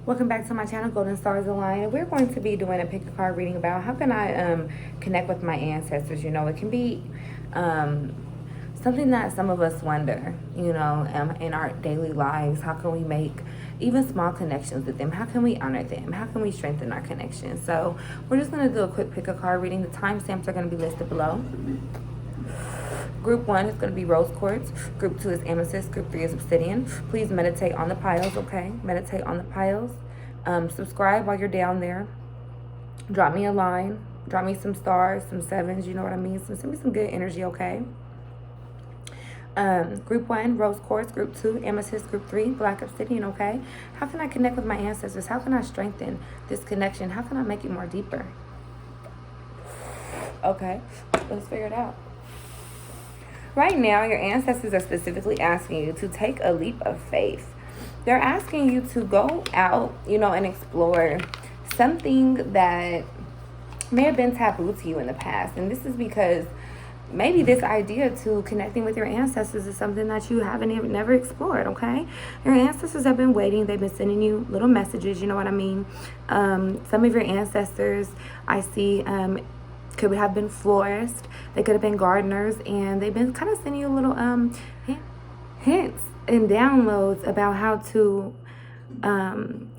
Welcome back to my channel, Goldenstarsaligned. We're going to be doing a pick a card reading about how can I connect with my ancestors. You know, it can be something that some of us wonder, you know, in our daily lives. How can we make even small connections with them? How can we honor them? How can we strengthen our connection? So we're just going to do a quick pick a card reading. The timestamps are going to be listed below. Group 1 is going to be rose quartz. Group 2 is amethyst. Group 3 is obsidian. Please meditate on the piles, okay? Meditate on the piles. Subscribe while you're down there. Drop me a line. Drop me some stars, some sevens, you know what I mean? Send me some good energy, okay? Group 1, rose quartz. Group 2, amethyst. Group 3, black obsidian, okay? How can I connect with my ancestors? How can I strengthen this connection? How can I make it more deeper? Okay, let's figure it out. Right now, your ancestors are specifically asking you to take a leap of faith. They're asking you to go out, you know, and explore something that may have been taboo to you in the past. And this is because maybe this idea to connecting with your ancestors is something that you haven't never explored, okay? Your ancestors have been waiting. They've been sending you little messages, you know what I mean? Some of your ancestors, I see, could have been florists. They could have been gardeners, and they've been kind of sending you little hints and downloads about how to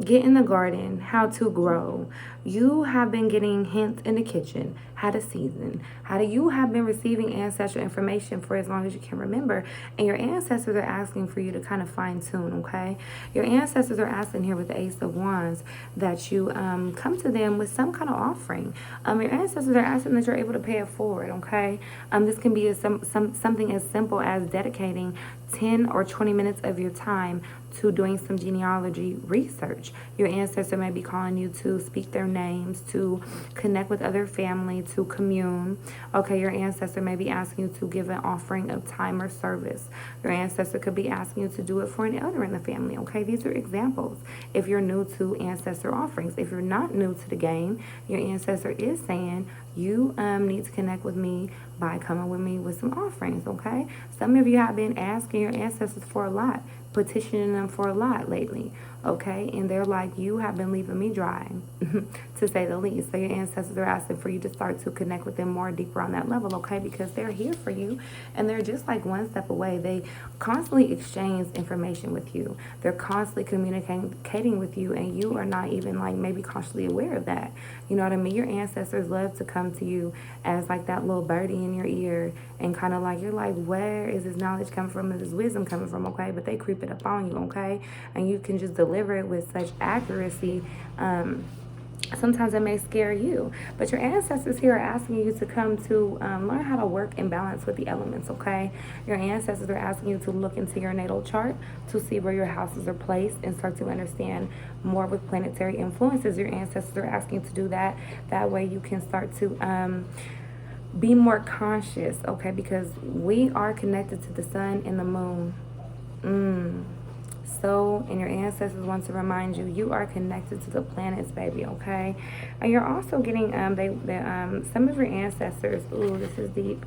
get in the garden, how to grow. You have been getting hints in the kitchen, how to season, you have been receiving ancestral information for as long as you can remember. And your ancestors are asking for you to kind of fine tune, okay? Your ancestors are asking here with the Ace of Wands that you come to them with some kind of offering. Your ancestors are asking that you're able to pay it forward, okay? This can be something as simple as dedicating 10 or 20 minutes of your time to doing some genealogy research. Your ancestor may be calling you to speak their names, to connect with other family, to commune. Okay, your ancestor may be asking you to give an offering of time or service. Your ancestor could be asking you to do it for an elder in the family. Okay, these are examples. If you're new to ancestor offerings, if you're not new to the game, your ancestor is saying you need to connect with me by coming with me with some offerings, okay? Some of you have been asking your ancestors for a lot, petitioning them for a lot lately, okay? And they're like, you have been leaving me dry, to say the least. So your ancestors are asking for you to start to connect with them more deeper on that level, okay? Because they're here for you, and they're just like one step away. They constantly exchange information with you. They're constantly communicating with you, and you are not even like maybe consciously aware of that. You know what I mean? Your ancestors love to come to you as like that little birdie in your ear, and kind of like, you're like, where is this knowledge coming from? Is this wisdom coming from? Okay, but they creep it up on you, okay? And you can just deliver it with such accuracy. Sometimes it may scare you, but your ancestors here are asking you to come to learn how to work in balance with the elements, okay? Your ancestors are asking you to look into your natal chart to see where your houses are placed and start to understand more with planetary influences. Your ancestors are asking you to do that. That way you can start to be more conscious, okay? Because we are connected to the sun and the moon. So, and your ancestors want to remind you, you are connected to the planets, baby, okay? And you're also getting, some of your ancestors, ooh, this is deep.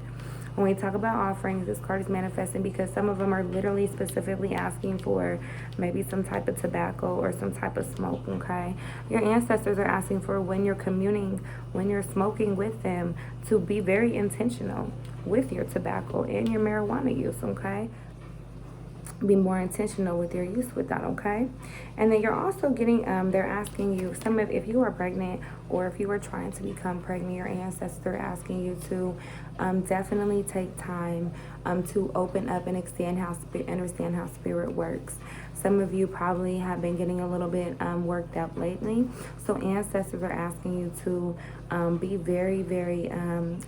When we talk about offerings, this card is manifesting because some of them are literally specifically asking for maybe some type of tobacco or some type of smoke, okay? Your ancestors are asking for when you're communing, when you're smoking with them, to be very intentional with your tobacco and your marijuana use, okay? Be more intentional with your use with that, okay? And then you're also getting, they're asking you, if you are pregnant or if you are trying to become pregnant, your ancestors are asking you to definitely take time to open up and understand how spirit works. Some of you probably have been getting a little bit worked up lately. So ancestors are asking you to be very, very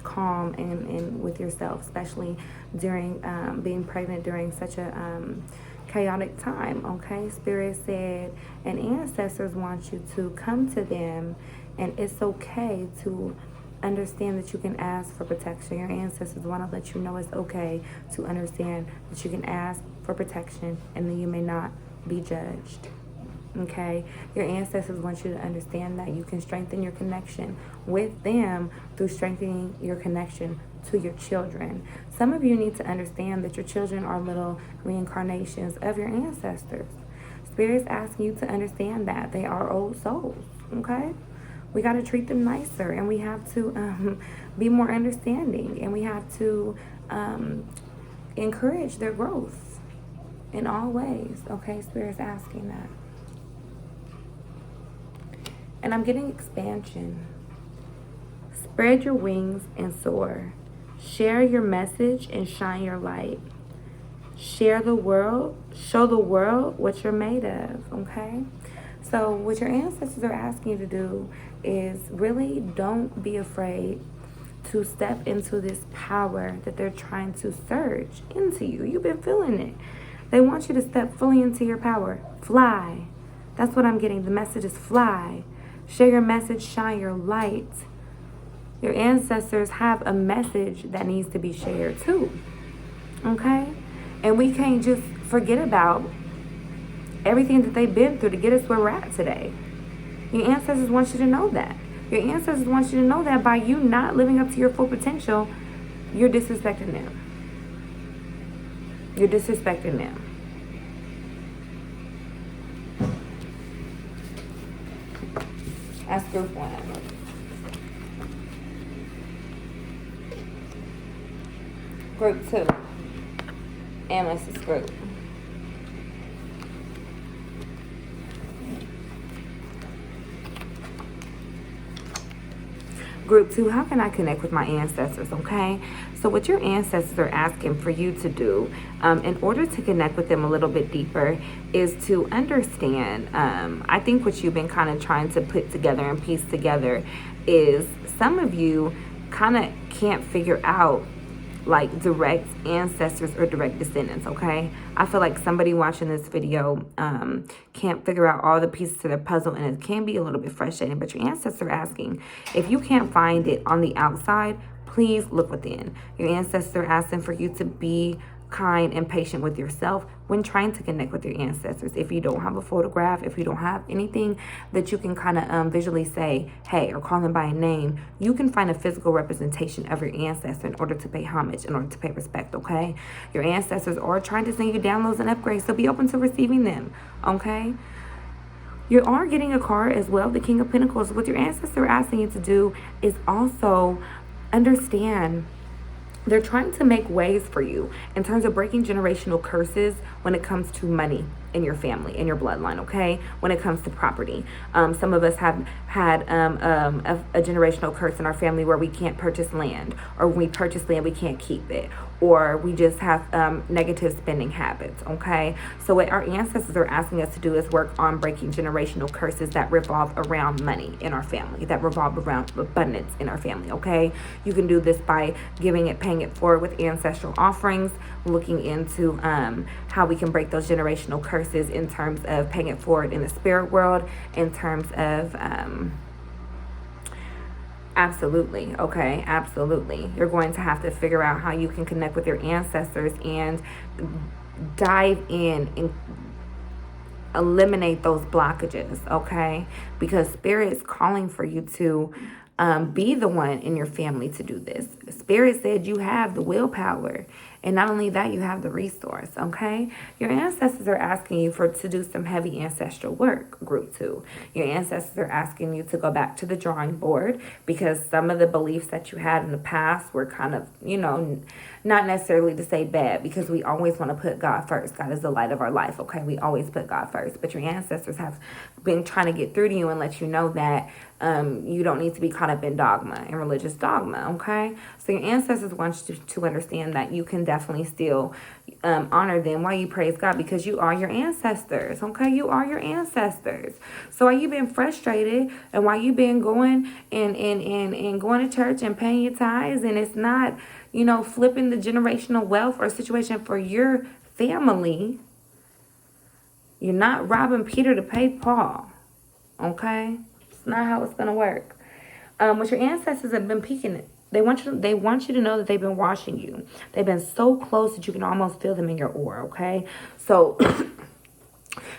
calm and with yourself, especially during being pregnant during such a chaotic time, okay? Spirit said, and ancestors want you to come to them, and it's okay to understand that you can ask for protection. Your ancestors want to let you know it's okay to understand that you can ask for protection and then you may not be judged. Okay, your ancestors want you to understand that you can strengthen your connection with them through strengthening your connection to your children. Some of you need to understand that your children are little reincarnations of your ancestors. Spirit's asking you to understand that they are old souls, okay? We got to treat them nicer, and we have to be more understanding, and we have to encourage their growth in all ways, okay? Spirit's asking that. And I'm getting expansion. Spread your wings and soar. Share your message and shine your light. Share the world, show the world what you're made of, okay? So what your ancestors are asking you to do is really don't be afraid to step into this power that they're trying to surge into you. You've been feeling it. They want you to step fully into your power. Fly. That's what I'm getting. The message is fly. Share your message, shine your light. Your ancestors have a message that needs to be shared too. Okay? And we can't just forget about everything that they've been through to get us where we're at today. Your ancestors want you to know that. Your ancestors want you to know that by you not living up to your full potential, you're disrespecting them. You're disrespecting them. That's group one. Group two. Amethyst group. Group two, how can I connect with my ancestors, okay? So what your ancestors are asking for you to do in order to connect with them a little bit deeper is to understand, I think what you've been kind of trying to put together and piece together is some of you kind of can't figure out like direct ancestors or direct descendants, okay? I feel like somebody watching this video can't figure out all the pieces to their puzzle, and it can be a little bit frustrating, but your ancestors are asking, if you can't find it on the outside, please look within. Your ancestors are asking for you to be kind and patient with yourself when trying to connect with your ancestors. If you don't have a photograph, if you don't have anything that you can kind of visually say, hey, or call them by a name, you can find a physical representation of your ancestor in order to pay homage, in order to pay respect, okay? Your ancestors are trying to send you downloads and upgrades, so be open to receiving them, okay? You are getting a card as well, the King of Pentacles. What your ancestors are asking you to do is also understand they're trying to make ways for you in terms of breaking generational curses when it comes to money in your family, in your bloodline, okay? When it comes to property. Some of us have had a generational curse in our family where we can't purchase land, or when we purchase land, we can't keep it, or we just have negative spending habits, okay? So what our ancestors are asking us to do is work on breaking generational curses that revolve around money in our family, that revolve around abundance in our family, okay? You can do this by giving it, paying it forward with ancestral offerings, looking into how we can break those generational curses in terms of paying it forward in the spirit world, in terms of absolutely, okay, absolutely. You're going to have to figure out how you can connect with your ancestors and dive in and eliminate those blockages, okay? Because Spirit is calling for you to be the one in your family to do this. Spirit said you have the willpower. And not only that, you have the resource, okay? Your ancestors are asking you to do some heavy ancestral work, group two. Your ancestors are asking you to go back to the drawing board because some of the beliefs that you had in the past were kind of, not necessarily to say bad, because we always want to put God first. God is the light of our life, okay? We always put God first. But your ancestors have been trying to get through to you and let you know that you don't need to be caught up in dogma, in religious dogma, okay? So your ancestors want you to understand that you can definitely still honor them while you praise God, because you are your ancestors, okay? You are your ancestors. So while you've been frustrated and while you've been going and going to church and paying your tithes, and it's not, flipping the generational wealth or situation for your family, you're not robbing Peter to pay Paul, okay? It's not how it's going to work. What your ancestors have been peeking, they want you to know that they've been watching you. They've been so close that you can almost feel them in your aura, okay? So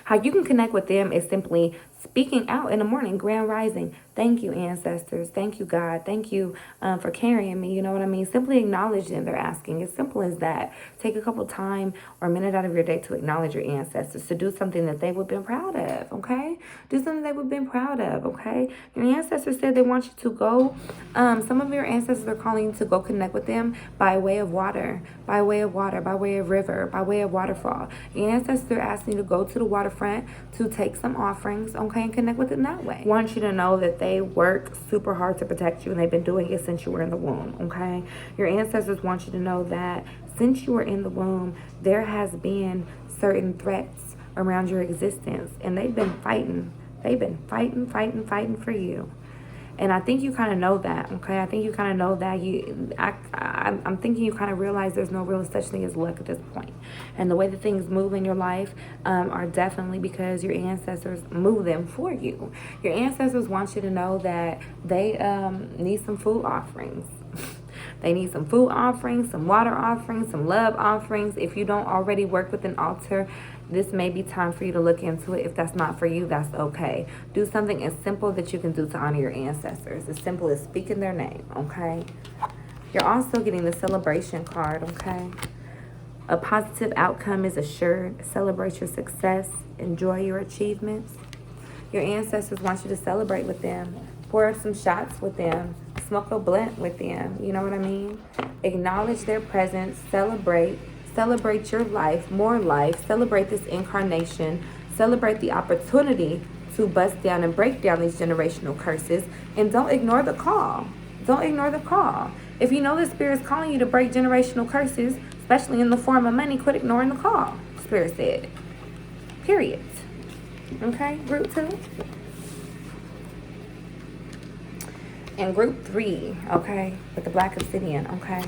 How you can connect with them is simply speaking out in the morning, grand rising. Thank you, ancestors. Thank you, God. Thank you for carrying me. You know what I mean? Simply acknowledge them. They're asking. It's simple as that. Take a couple time or a minute out of your day to acknowledge your ancestors, to do something that they would have been proud of, okay? Do something they would have been proud of, okay? Your ancestors said they want you to go. Some of your ancestors are calling you to go connect with them by way of water, by way of water, by way of river, by way of waterfall. Your ancestors are asking you to go to the waterfront to take some offerings, okay, and connect with them that way. I want you to know that they work super hard to protect you, and they've been doing it since you were in the womb, okay? Your ancestors want you to know that since you were in the womb, there has been certain threats around your existence, and they've been fighting. They've been fighting for you. And I think you kind of know that, okay? I think you kind of know that. I'm thinking you kind of realize there's no real such thing as luck at this point. And the way that things move in your life are definitely because your ancestors move them for you. Your ancestors want you to know that they need some food offerings. They need some food offerings, some water offerings, some love offerings. If you don't already work with an altar, this may be time for you to look into it. If that's not for you, that's okay. Do something as simple that you can do to honor your ancestors. As simple as speaking their name, okay? You're also getting the celebration card, okay? A positive outcome is assured. Celebrate your success. Enjoy your achievements. Your ancestors want you to celebrate with them. Pour some shots with them. Smoke a blunt with them. You know what I mean? Acknowledge their presence. Celebrate your life, more life. Celebrate this incarnation. Celebrate the opportunity to bust down and break down these generational curses. And don't ignore the call. Don't ignore the call. If you know the Spirit's calling you to break generational curses, especially in the form of money, quit ignoring the call. Spirit said. Period. Okay, group 2. And group 3, okay, with the black obsidian, okay.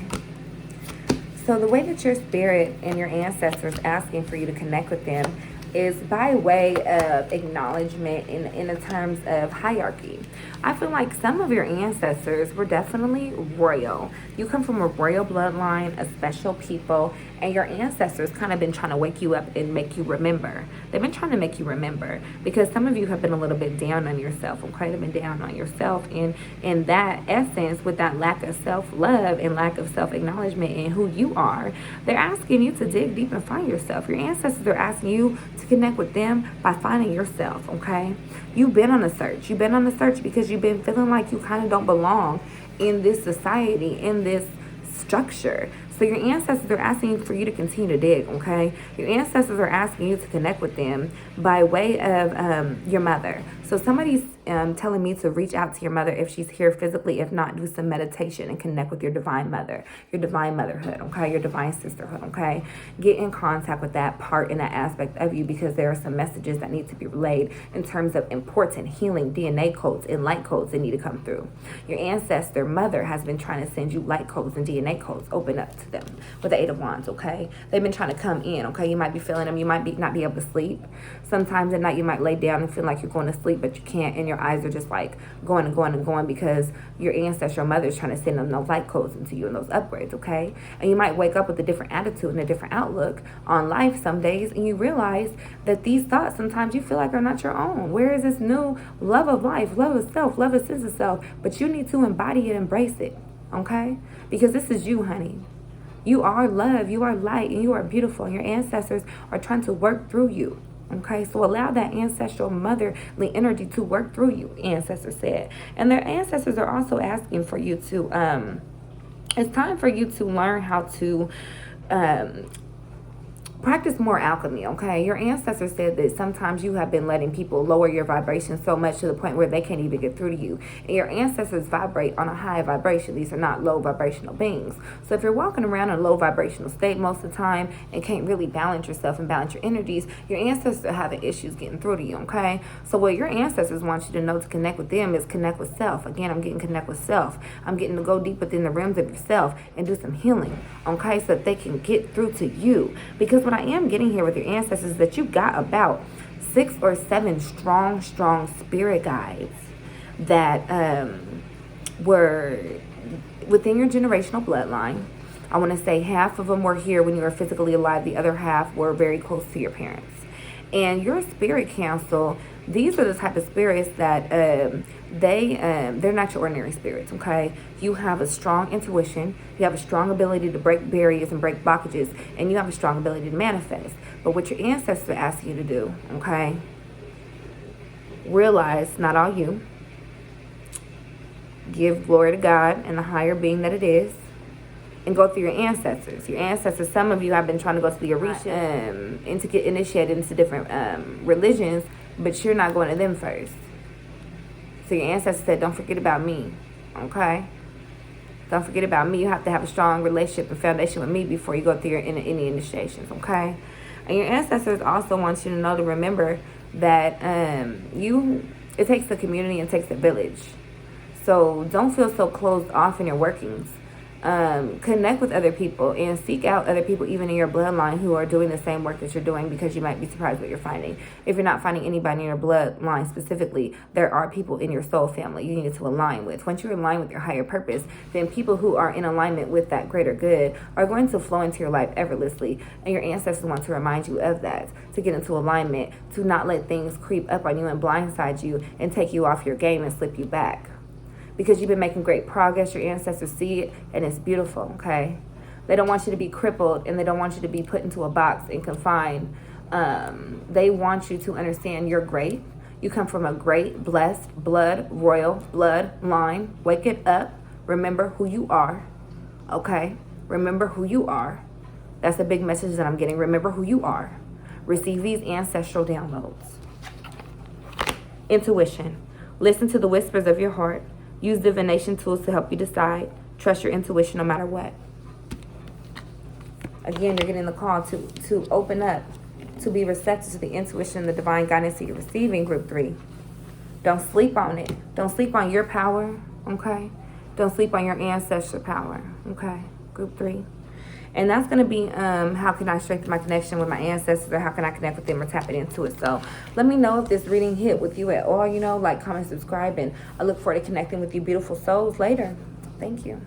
So the way that your spirit and your ancestors asking for you to connect with them is by way of acknowledgement in the terms of hierarchy. I feel like some of your ancestors were definitely royal. You come from a royal bloodline, a special people, and your ancestors kind of been trying to wake you up and make you remember. They've been trying to make you remember because some of you have been a little bit down on yourself, okay? They've been down on yourself, and in that essence, with that lack of self-love and lack of self-acknowledgement in who you are, they're asking you to dig deep and find yourself. Your ancestors are asking you to connect with them by finding yourself, okay? You've been on a search. You've been on a search because you've been feeling like you kind of don't belong in this society, in this structure. So your ancestors are asking for you to continue to dig, okay? Your ancestors are asking you to connect with them by way of your mother. So somebody's telling me to reach out to your mother if she's here physically. If not, do some meditation and connect with your divine mother, your divine motherhood, okay? Your divine sisterhood, okay? Get in contact with that part and that aspect of you because there are some messages that need to be relayed in terms of important healing DNA codes and light codes that need to come through. Your ancestor mother has been trying to send you light codes and DNA codes. Open up to them with the 8 of Wands, okay? They've been trying to come in, okay? You might be feeling them. You might not be able to sleep. Sometimes at night you might lay down and feel like you're going to sleep, but you can't, and your eyes are just like going and going and going because your ancestral mother is trying to send them those light codes into you and those upgrades, okay? And you might wake up with a different attitude and a different outlook on life some days, and you realize that these thoughts sometimes you feel like are not your own. Where is this new love of life, love of self, love of sense of self? But you need to embody it, embrace it, okay? Because this is you, honey. You are love, you are light, and you are beautiful, and your ancestors are trying to work through you. Okay, so allow that ancestral motherly energy to work through you, ancestors said. And their ancestors are also asking for you to, it's time for you to learn how to practice more alchemy, okay? Your ancestors said that sometimes you have been letting people lower your vibration so much to the point where they can't even get through to you. And your ancestors vibrate on a high vibration. These are not low vibrational beings. So if you're walking around in a low vibrational state most of the time and can't really balance yourself and balance your energies, your ancestors are having issues getting through to you, okay? So what your ancestors want you to know to connect with them is connect with self. Again, I'm getting connect with self. I'm getting to go deep within the realms of yourself and do some healing, okay? So that they can get through to you. Because what I am getting here with your ancestors is that you got about 6 or 7 strong spirit guides that were within your generational bloodline. I want to say half of them were here when you were physically alive. The other half were very close to your parents. And your spirit council, these are the type of spirits that they're not your ordinary spirits, okay? You have a strong intuition, you have a strong ability to break barriers and break blockages, and you have a strong ability to manifest. But what your ancestors are asking you to do, okay? Realize not all you. Give glory to God and the higher being that it is. And go through your ancestors. Your ancestors, some of you have been trying to go to the Orisha and to get initiated into different religions, but you're not going to them first. So your ancestors said, don't forget about me, okay? Don't forget about me. You have to have a strong relationship and foundation with me before you go through any initiations, okay? And your ancestors also want you to know to remember that it takes a community and it takes a village. So don't feel so closed off in your workings. Connect with other people and seek out other people even in your bloodline who are doing the same work that you're doing, because you might be surprised what you're finding. If you're not finding anybody in your bloodline specifically, there are people in your soul family you need to align with. Once you align with your higher purpose, then people who are in alignment with that greater good are going to flow into your life effortlessly. And your ancestors want to remind you of that, to get into alignment, to not let things creep up on you and blindside you and take you off your game and slip you back. Because you've been making great progress. Your ancestors see it, and it's beautiful, okay? They don't want you to be crippled, and they don't want you to be put into a box and confined. They want you to understand you're great. You come from a great, blessed, royal bloodline. Wake it up. Remember who you are, okay? Remember who you are. That's a big message that I'm getting. Remember who you are. Receive these ancestral downloads. Intuition. Listen to the whispers of your heart. Use divination tools to help you decide. Trust your intuition no matter what. Again, you're getting the call to open up, to be receptive to the intuition and the divine guidance that you're receiving, group 3. Don't sleep on it. Don't sleep on your power, okay? Don't sleep on your ancestral power, okay? Group 3. And that's going to be how can I strengthen my connection with my ancestors, or how can I connect with them or tap it into it. So let me know if this reading hit with you at all. Like, comment, subscribe, and I look forward to connecting with you beautiful souls later. Thank you.